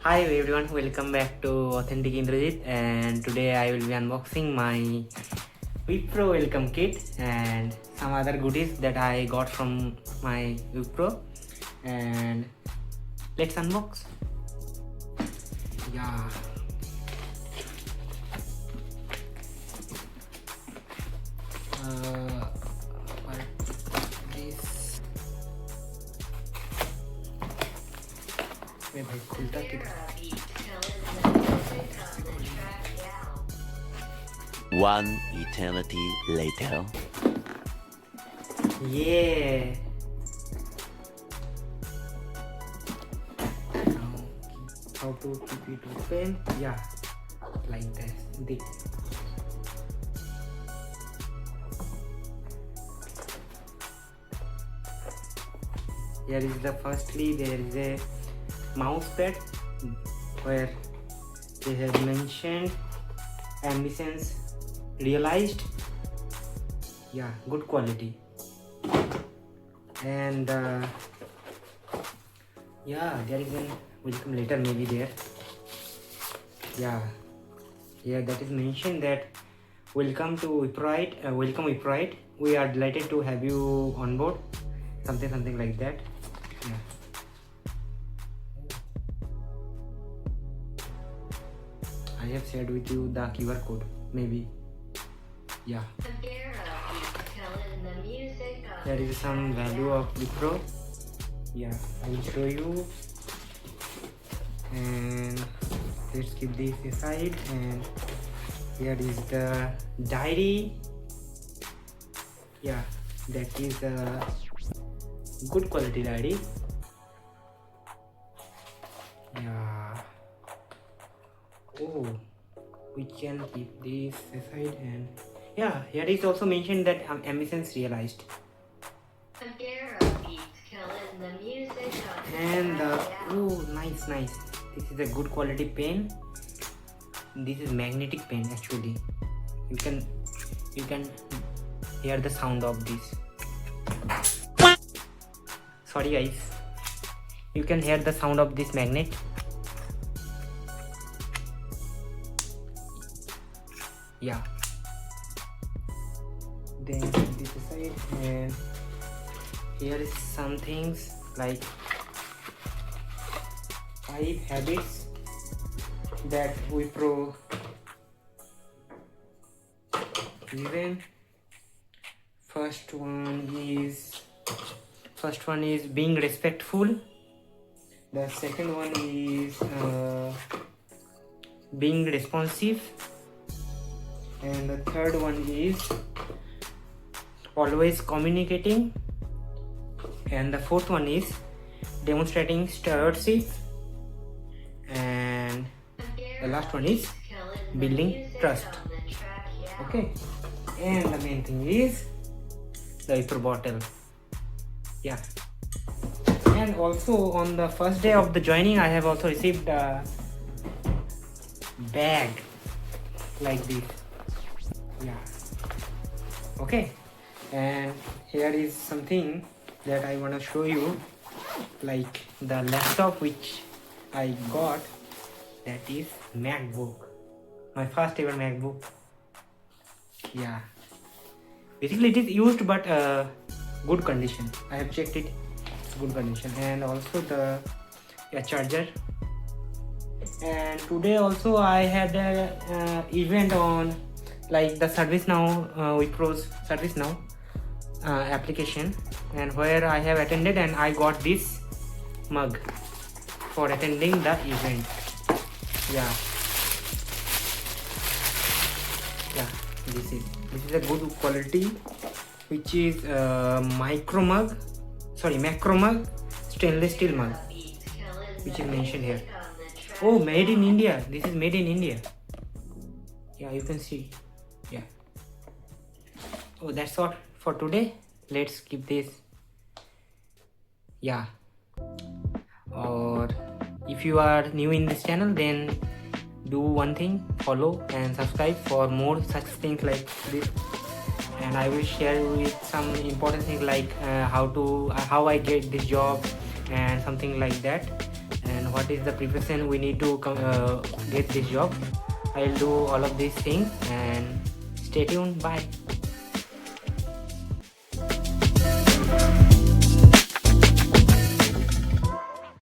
Hi everyone, welcome back to Authentic Indrajit, and today I will be unboxing my Wipro Welcome Kit and some other goodies that I got from my Wipro. And let's unbox. Yeah. What is this? भाई खुलता किधर? One eternity later. Yeah. Now, how to keep it open? Yeah, like this. Here is the firstly there is a mouse pad where they have mentioned ambitions realized. Yeah, good quality. And yeah, there is an welcome letter maybe there. Yeah, that is mentioned that welcome to Wiprite, welcome Wiprite, we are delighted to have you on board, something like that. Yeah. I have shared with you the QR code maybe. Yeah, there is some value of Wipro. Yeah, I will show you. And let's keep this aside. And here is the diary. Yeah, that is a good quality diary. Yeah. Oh, we can keep this aside. And yeah, here is also mentioned that ambitions realized. And oh, nice. This is a good quality pen. This is magnetic pen actually. You can hear the sound of this. Sorry guys, you can hear the sound of this magnet. Yeah. Then this aside, and here is some things like 5 habits that Wipro given. First one is being respectful. The second one is being responsive, and the third one is always communicating, and the fourth one is demonstrating stewardship, and the last one is building trust. Okay, and the main thing is the Wipro bottle. Yeah, and also on the first day of the joining I have also received a bag like this. Yeah. Okay, and here is something that I want to show you, like the laptop which I got, that is MacBook, my first ever MacBook. Yeah, basically it is used but good condition. I have checked it, it's good condition. And also the charger. And today also I had a event on like the ServiceNow, Wipro's ServiceNow application, and where I have attended and I got this mug for attending the event. Yeah, this is a good quality, which is macro mug, stainless steel mug, which is mentioned here. Oh, made in India. This is made in India. Yeah, you can see. Yeah. Oh, that's all for today. Let's keep this. Yeah. Or if you are new in this channel, then do one thing, follow and subscribe for more such things like this. And I will share with some important things like how I get this job and something like that, and what is the preparation we need to get this job. I'll do all of these things, and stay tuned. Bye.